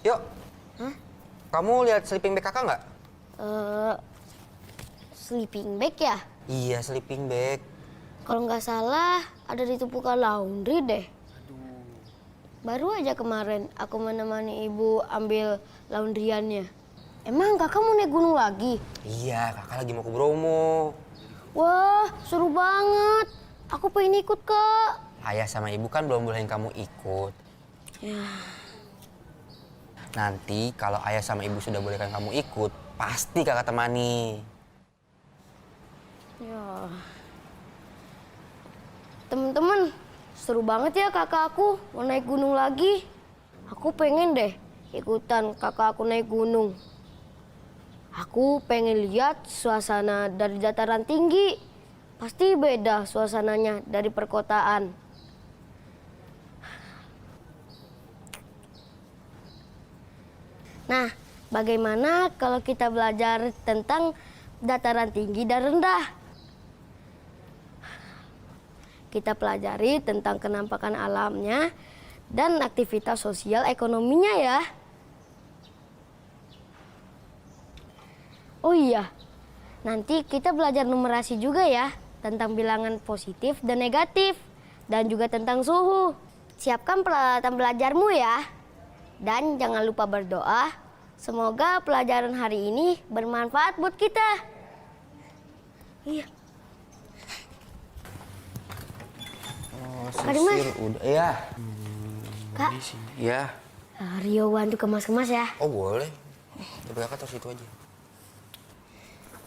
Yuk. Hah? Kamu lihat sleeping bag kakak nggak? Sleeping bag ya? Iya, sleeping bag. Kalau nggak salah ada di tumpukan laundry deh. Baru aja kemarin aku menemani ibu ambil laundryannya. Emang kakak mau naik gunung lagi? Iya, kakak lagi mau ke Bromo. Wah, seru banget. Aku pengen ikut, Kak. Ayah sama ibu kan belum bolehin kamu ikut. Ya. Nanti kalau ayah sama ibu sudah bolehkan kamu ikut, pasti kakak temani. Ya. Temen-temen, seru banget ya kakak aku mau naik gunung lagi. Aku pengen deh ikutan kakak aku naik gunung. Aku pengen lihat suasana dari dataran tinggi. Pasti beda suasananya dari perkotaan. Nah, bagaimana kalau kita belajar tentang dataran tinggi dan rendah? Kita pelajari tentang kenampakan alamnya dan aktivitas sosial ekonominya ya. Oh iya, nanti kita belajar numerasi juga ya, tentang bilangan positif dan negatif, dan juga tentang suhu. Siapkan peralatan belajarmu ya. Dan jangan lupa berdoa, semoga pelajaran hari ini bermanfaat buat kita. Iya. Kak Dimas. Udah, ya. Kak. Ya. Rio bantu kemas-kemas ya. Oh boleh. Tapi kakak taruh situ aja.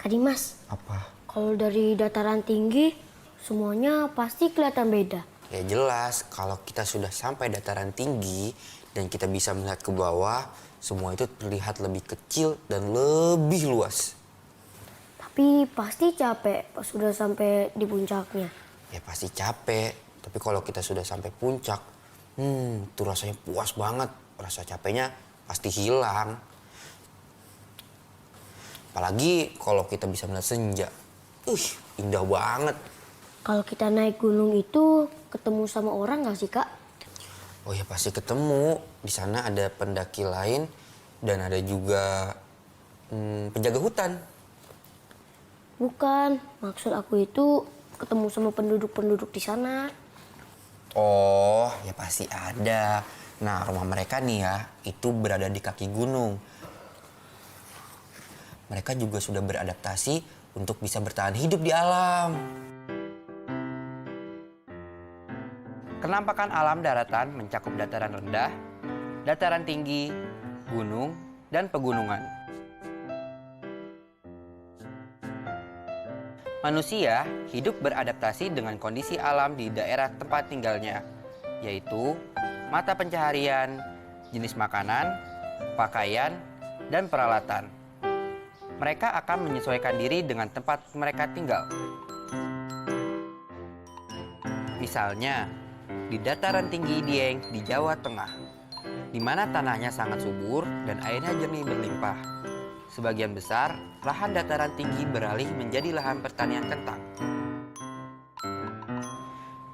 Kak Dimas. Apa? Kalau dari dataran tinggi, semuanya pasti kelihatan beda. Ya jelas, kalau kita sudah sampai dataran tinggi dan kita bisa melihat ke bawah, semua itu terlihat lebih kecil dan lebih luas. Tapi pasti capek pas sudah sampai di puncaknya. Ya pasti capek, tapi kalau kita sudah sampai puncak, itu rasanya puas banget. Rasa capeknya pasti hilang. Apalagi kalau kita bisa melihat senja. Indah banget. Kalau kita naik gunung itu ketemu sama orang nggak sih, Kak? Oh ya pasti ketemu. Di sana ada pendaki lain dan ada juga penjaga hutan. Bukan, maksud aku itu ketemu sama penduduk-penduduk di sana. Oh, ya pasti ada. Nah, rumah mereka nih ya, itu berada di kaki gunung. Mereka juga sudah beradaptasi untuk bisa bertahan hidup di alam. Kenampakan alam daratan mencakup dataran rendah, dataran tinggi, gunung, dan pegunungan. Manusia hidup beradaptasi dengan kondisi alam di daerah tempat tinggalnya, yaitu mata pencaharian, jenis makanan, pakaian, dan peralatan. Mereka akan menyesuaikan diri dengan tempat mereka tinggal. Misalnya, di dataran tinggi Dieng di Jawa Tengah, di mana tanahnya sangat subur dan airnya jernih berlimpah. Sebagian besar, lahan dataran tinggi beralih menjadi lahan pertanian kentang.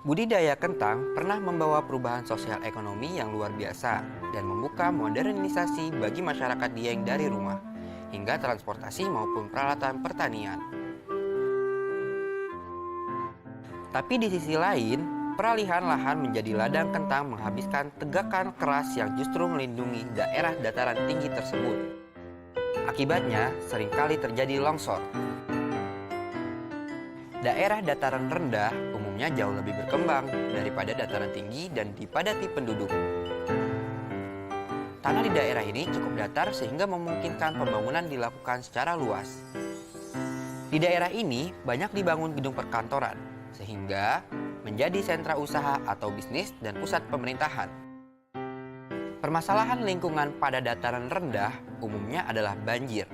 Budidaya kentang pernah membawa perubahan sosial ekonomi yang luar biasa dan membuka modernisasi bagi masyarakat Dieng dari rumah, hingga transportasi maupun peralatan pertanian. Tapi di sisi lain, peralihan lahan menjadi ladang kentang menghabiskan tegakan keras yang justru melindungi daerah dataran tinggi tersebut. Akibatnya, seringkali terjadi longsor. Daerah dataran rendah umumnya jauh lebih berkembang daripada dataran tinggi dan dipadati penduduk. Tanah di daerah ini cukup datar sehingga memungkinkan pembangunan dilakukan secara luas. Di daerah ini banyak dibangun gedung perkantoran, sehingga menjadi sentra usaha atau bisnis dan pusat pemerintahan. Permasalahan lingkungan pada dataran rendah umumnya adalah banjir,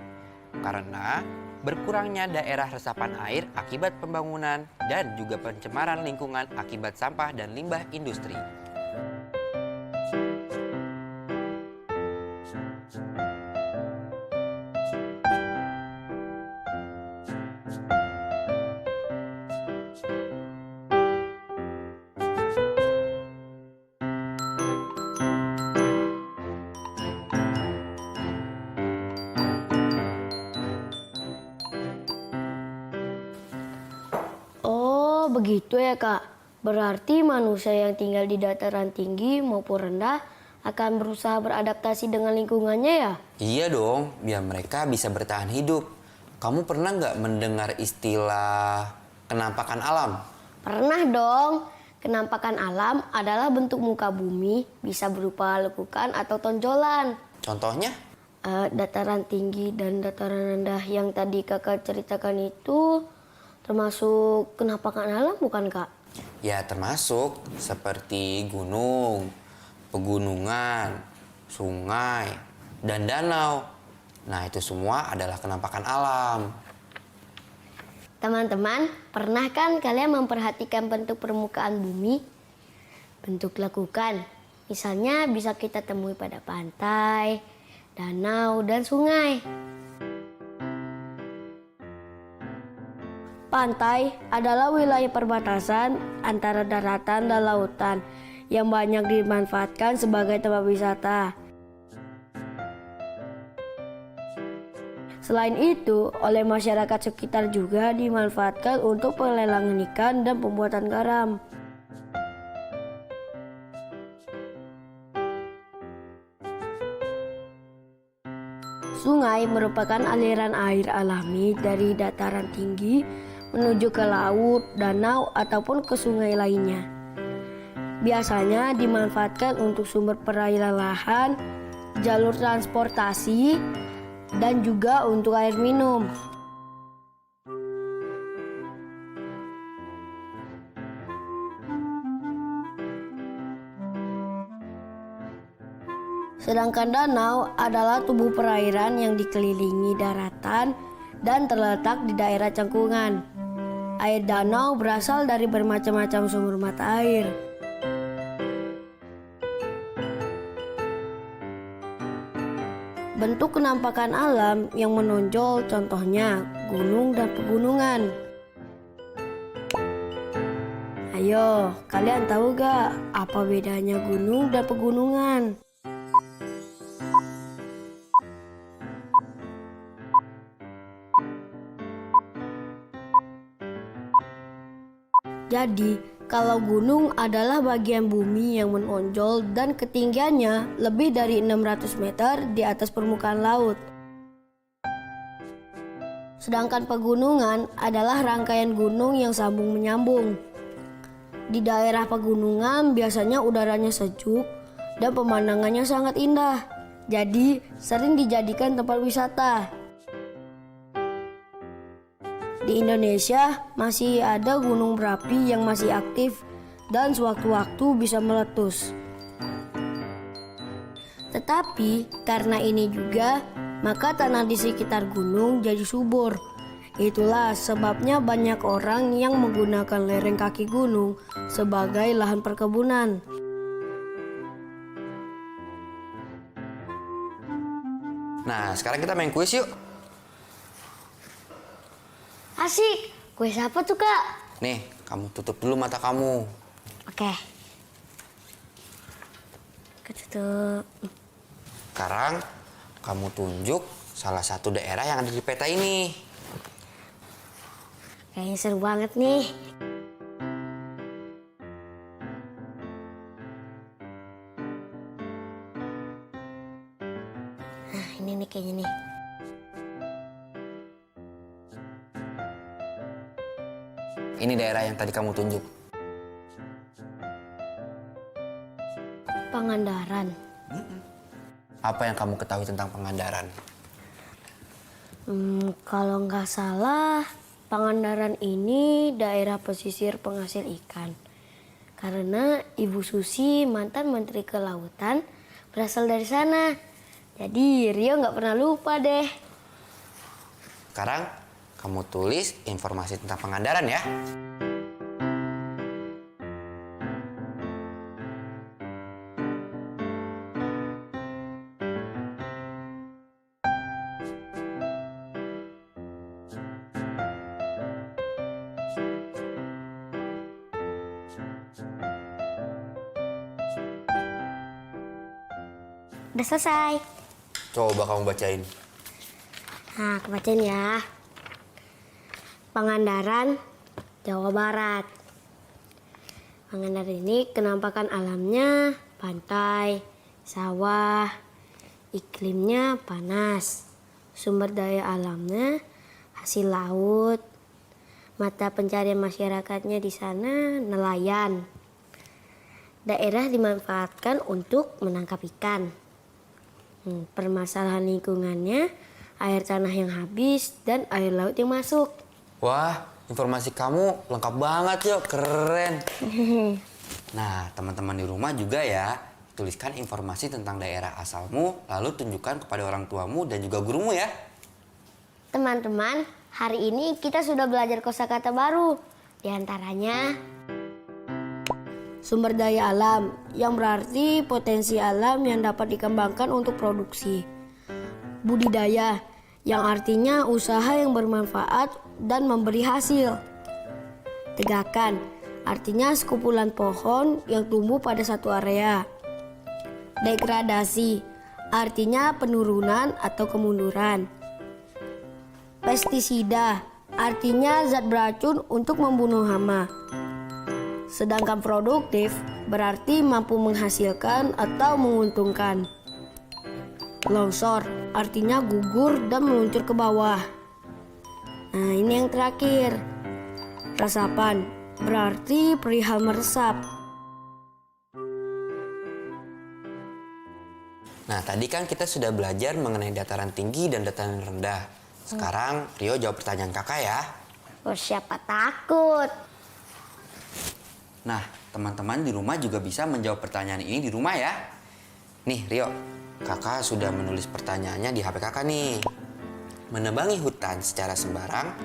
karena berkurangnya daerah resapan air akibat pembangunan dan juga pencemaran lingkungan akibat sampah dan limbah industri. Oh, begitu ya, Kak. Berarti manusia yang tinggal di dataran tinggi maupun rendah akan berusaha beradaptasi dengan lingkungannya ya? Iya dong, biar mereka bisa bertahan hidup. Kamu pernah nggak mendengar istilah kenampakan alam? Pernah dong. Kenampakan alam adalah bentuk muka bumi, bisa berupa lekukan atau tonjolan. Contohnya? Dataran tinggi dan dataran rendah yang tadi kakak ceritakan itu termasuk kenampakan alam bukan, Kak? Ya termasuk seperti gunung, pegunungan, sungai, dan danau. Nah itu semua adalah kenampakan alam. Teman-teman, pernah kan kalian memperhatikan bentuk permukaan bumi? Bentuk lekukan, misalnya bisa kita temui pada pantai, danau, dan sungai. Pantai adalah wilayah perbatasan antara daratan dan lautan yang banyak dimanfaatkan sebagai tempat wisata. Selain itu, oleh masyarakat sekitar juga dimanfaatkan untuk pelelangan ikan dan pembuatan garam. Sungai merupakan aliran air alami dari dataran tinggi menuju ke laut, danau, ataupun ke sungai lainnya. Biasanya dimanfaatkan untuk sumber perairan lahan, jalur transportasi, dan juga untuk air minum. Sedangkan danau adalah tubuh perairan yang dikelilingi daratan dan terletak di daerah cengkungan. Air danau berasal dari bermacam-macam sumber mata air. bentuk kenampakan alam yang menonjol, contohnya gunung dan pegunungan. Ayo, kalian tahu gak apa bedanya gunung dan pegunungan? Jadi, kalau gunung adalah bagian bumi yang menonjol dan ketinggiannya lebih dari 600 meter di atas permukaan laut. Sedangkan pegunungan adalah rangkaian gunung yang sambung menyambung. Di daerah pegunungan biasanya udaranya sejuk dan pemandangannya sangat indah. Jadi, sering dijadikan tempat wisata. Di Indonesia masih ada gunung berapi yang masih aktif dan sewaktu-waktu bisa meletus. Tetapi karena ini juga, maka tanah di sekitar gunung jadi subur. Itulah sebabnya banyak orang yang menggunakan lereng kaki gunung sebagai lahan perkebunan. Nah, sekarang kita main kuis yuk. Asik, kuis apa tuh kak? Nih, kamu tutup dulu mata kamu. Oke. Ketutup. Sekarang kamu tunjuk salah satu daerah yang ada di peta ini. Kayaknya seru banget nih. Nah, ini nih kayaknya nih. Ini daerah yang tadi kamu tunjuk. Pangandaran. Apa yang kamu ketahui tentang Pangandaran? Kalau nggak salah, Pangandaran ini daerah pesisir penghasil ikan. Karena Ibu Susi, mantan Menteri Kelautan, berasal dari sana. Jadi Rio nggak pernah lupa deh. Sekarang kamu tulis informasi tentang Pangandaran ya. Udah selesai. Coba kamu bacain. Nah, aku bacain ya. Pangandaran, Jawa Barat. Pangandaran ini kenampakan alamnya pantai, sawah, iklimnya panas, sumber daya alamnya hasil laut, mata pencarian masyarakatnya di sana nelayan. Daerah dimanfaatkan untuk menangkap ikan. Permasalahan lingkungannya, air tanah yang habis dan air laut yang masuk. Wah, informasi kamu lengkap banget yuk, keren. Nah, teman-teman di rumah juga ya, tuliskan informasi tentang daerah asalmu, lalu tunjukkan kepada orang tuamu dan juga gurumu ya. Teman-teman, hari ini kita sudah belajar kosakata baru. Di antaranya sumber daya alam, yang berarti potensi alam yang dapat dikembangkan untuk produksi. Budidaya, yang artinya usaha yang bermanfaat dan memberi hasil. Tegakan, artinya sekumpulan pohon yang tumbuh pada satu area. Degradasi, artinya penurunan atau kemunduran. Pestisida, artinya zat beracun untuk membunuh hama. Sedangkan produktif berarti mampu menghasilkan atau menguntungkan. Longsor artinya gugur dan meluncur ke bawah. Nah, ini yang terakhir. Resapan berarti perihal meresap. Nah, tadi kan kita sudah belajar mengenai dataran tinggi dan dataran rendah. Sekarang Rio jawab pertanyaan kakak ya. Oh, siapa takut? Nah, teman-teman di rumah juga bisa menjawab pertanyaan ini di rumah ya. Nih Rio, kakak sudah menulis pertanyaannya di HP kakak nih. Menebangi hutan secara sembarang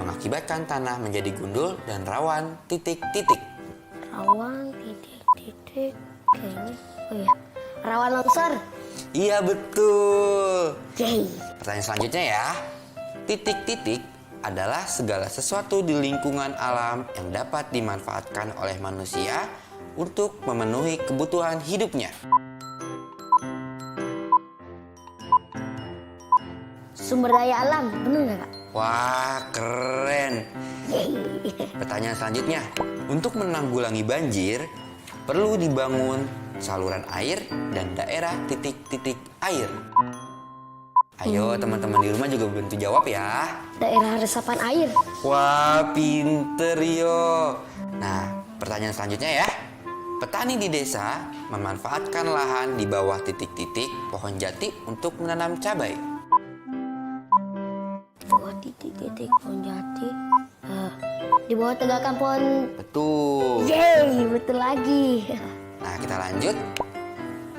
mengakibatkan tanah menjadi gundul dan rawan titik-titik. Rawan titik-titik kayaknya. Oh ya, rawan longsor. Iya betul. Yeay. Pertanyaan selanjutnya ya. Titik-titik adalah segala sesuatu di lingkungan alam yang dapat dimanfaatkan oleh manusia untuk memenuhi kebutuhan hidupnya. Sumber daya alam, bener nggak Kak? Wah, keren. Pertanyaan selanjutnya. Untuk menanggulangi banjir, perlu dibangun saluran air dan daerah titik-titik air. Ayo teman-teman di rumah juga bantu jawab ya. Daerah resapan air. Wah, pinter yo. Nah, pertanyaan selanjutnya ya. Petani di desa memanfaatkan lahan di bawah titik-titik pohon jati untuk menanam cabai. Bawah titik-titik pohon jati. Di bawah tegakan pohon. Betul. Yeay, betul lagi. Nah, kita lanjut.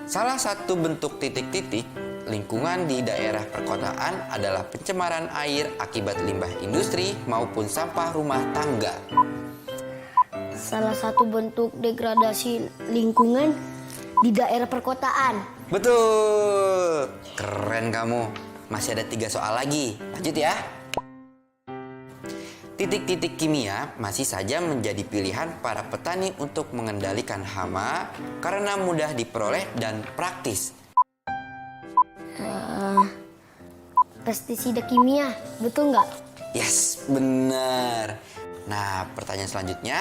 Salah satu bentuk titik-titik lingkungan di daerah perkotaan adalah pencemaran air akibat limbah industri maupun sampah rumah tangga. Salah satu bentuk degradasi lingkungan di daerah perkotaan. Betul. Keren kamu. Masih ada 3 soal lagi. Lanjut ya. Titik-titik kimia masih saja menjadi pilihan para petani untuk mengendalikan hama karena mudah diperoleh dan praktis. Pestisida kimia, betul nggak? Yes, benar. Nah, pertanyaan selanjutnya.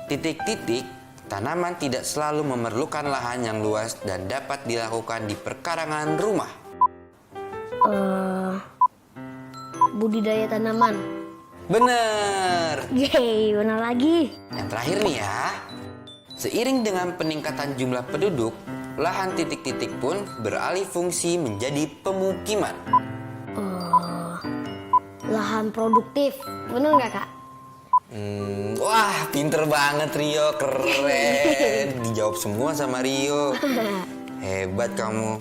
Titik-titik tanaman tidak selalu memerlukan lahan yang luas dan dapat dilakukan di perkarangan rumah. Budidaya tanaman. Benar. Yeay, benar lagi. Yang terakhir nih ya. Seiring dengan peningkatan jumlah penduduk, lahan titik-titik pun beralih fungsi menjadi pemukiman. Lahan produktif, benar nggak Kak? Wah, pinter banget Rio, keren. Dijawab semua sama Rio. Hebat kamu.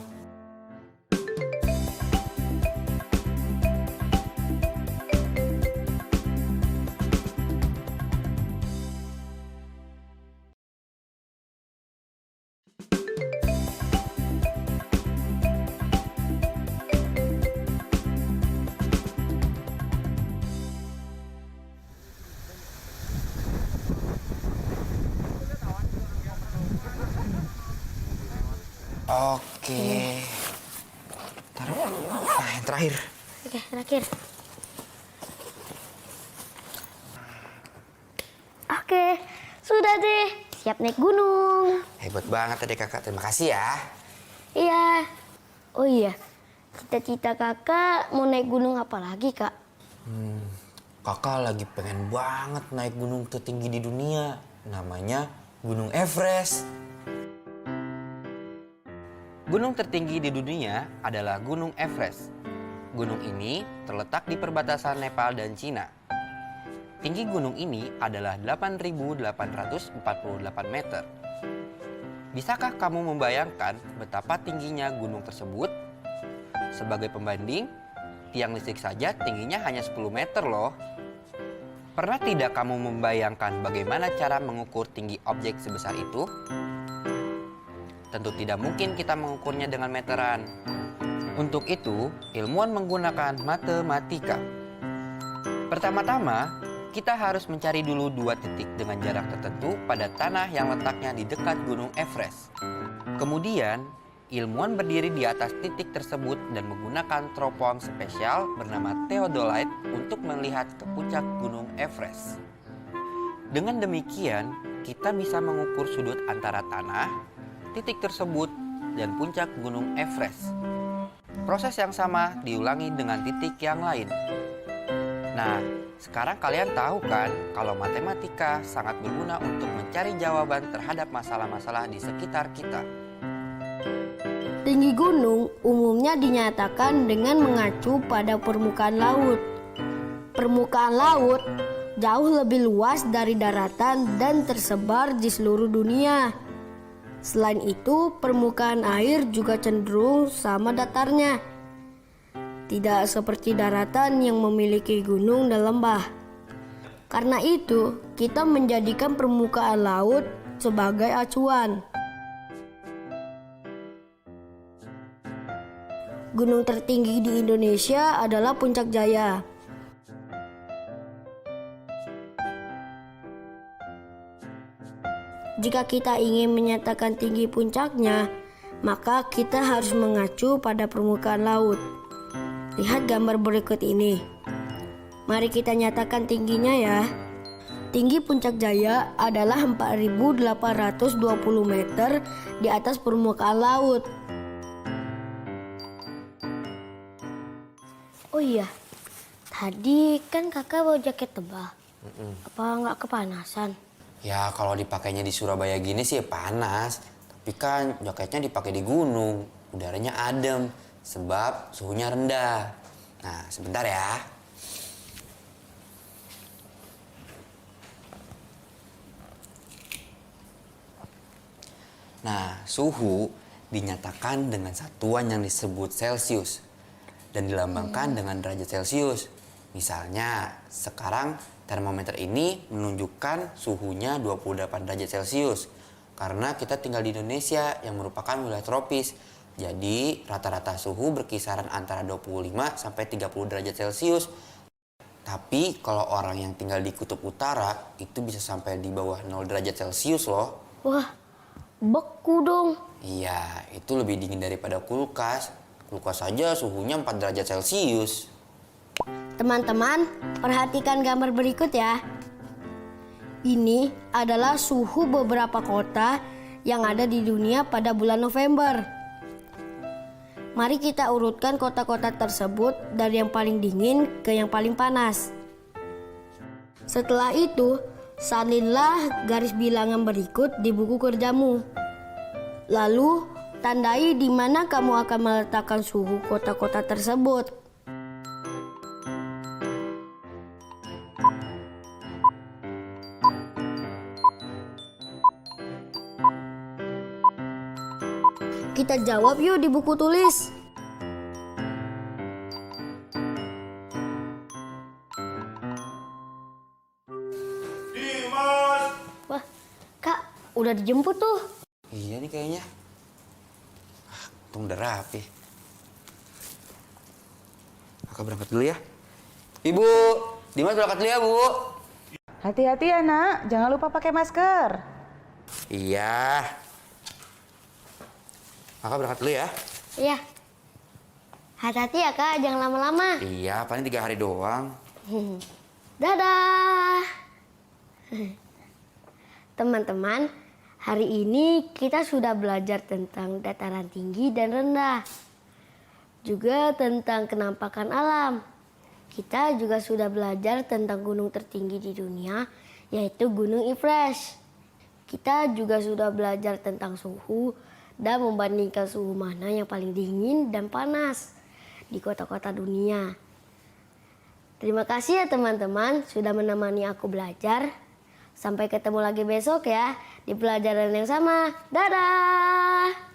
Oke. Taruh. Nah, yang terakhir. Oke, terakhir. Oke, sudah deh. Siap naik gunung. Hebat banget tadi kakak. Terima kasih ya. Iya. Oh iya, cita-cita kakak mau naik gunung apa lagi Kak? Kakak lagi pengen banget naik gunung tertinggi di dunia. Namanya Gunung Everest. Gunung tertinggi di dunia adalah Gunung Everest. Gunung ini terletak di perbatasan Nepal dan Cina. Tinggi gunung ini adalah 8.848 meter. Bisakah kamu membayangkan betapa tingginya gunung tersebut? Sebagai pembanding, tiang listrik saja tingginya hanya 10 meter loh. Pernah tidak kamu membayangkan bagaimana cara mengukur tinggi objek sebesar itu? Tentu tidak mungkin kita mengukurnya dengan meteran. Untuk itu, ilmuwan menggunakan matematika. Pertama-tama, kita harus mencari dulu 2 titik dengan jarak tertentu pada tanah yang letaknya di dekat Gunung Everest. Kemudian, ilmuwan berdiri di atas titik tersebut dan menggunakan teropong spesial bernama theodolite untuk melihat ke puncak Gunung Everest. Dengan demikian, kita bisa mengukur sudut antara tanah, titik tersebut, dan puncak Gunung Everest. Proses yang sama diulangi dengan titik yang lain. Nah, sekarang kalian tahu kan kalau matematika sangat berguna untuk mencari jawaban terhadap masalah-masalah di sekitar kita. Tinggi gunung umumnya dinyatakan dengan mengacu pada permukaan laut. Permukaan laut jauh lebih luas dari daratan dan tersebar di seluruh dunia. Selain itu, permukaan air juga cenderung sama datarnya. Tidak seperti daratan yang memiliki gunung dan lembah. Karena itu, kita menjadikan permukaan laut sebagai acuan. gunung tertinggi di Indonesia adalah Puncak Jaya. Jika kita ingin menyatakan tinggi puncaknya, maka kita harus mengacu pada permukaan laut. Lihat gambar berikut ini. Mari kita nyatakan tingginya ya. Tinggi Puncak Jaya adalah 4.820 meter di atas permukaan laut. Oh iya, tadi kan kakak bawa jaket tebal. Apa nggak kepanasan? Ya kalau dipakainya di Surabaya gini sih panas. Tapi kan jaketnya dipakai di gunung. Udaranya adem. Sebab suhunya rendah. Nah sebentar ya. Nah suhu dinyatakan dengan satuan yang disebut Celcius. Dan dilambangkan dengan derajat Celcius. Misalnya sekarang termometer ini menunjukkan suhunya 28 derajat Celcius. Karena kita tinggal di Indonesia yang merupakan wilayah tropis. Jadi rata-rata suhu berkisaran antara 25 sampai 30 derajat Celcius. Tapi kalau orang yang tinggal di kutub utara itu bisa sampai di bawah 0 derajat Celcius loh. Wah, beku dong. Iya, itu lebih dingin daripada kulkas. Kulkas saja suhunya 4 derajat Celcius. Teman-teman, perhatikan gambar berikut ya. Ini adalah suhu beberapa kota yang ada di dunia pada bulan November. Mari kita urutkan kota-kota tersebut dari yang paling dingin ke yang paling panas. Setelah itu, salinlah garis bilangan berikut di buku kerjamu. Lalu, tandai di mana kamu akan meletakkan suhu kota-kota tersebut. Kita jawab yuk di buku tulis. Dimas! Wah, Kak, udah dijemput tuh. Iya nih kayaknya. Untung udah rapi. Kakak berangkat dulu ya. Ibu, Dimas berangkat dulu ya, Bu. Hati-hati ya nak, jangan lupa pakai masker. Iya. Kakak berangkat dulu ya. Iya. Hati-hati ya Kak, jangan lama-lama. Iya, paling 3 hari doang. Dadah. Teman-teman, hari ini kita sudah belajar tentang dataran tinggi dan rendah. Juga tentang kenampakan alam. Kita juga sudah belajar tentang gunung tertinggi di dunia, yaitu Gunung Everest. Kita juga sudah belajar tentang suhu dan membandingkan suhu mana yang paling dingin dan panas di kota-kota dunia. Terima kasih ya teman-teman sudah menemani aku belajar. Sampai ketemu lagi besok ya di pelajaran yang sama. Dadah!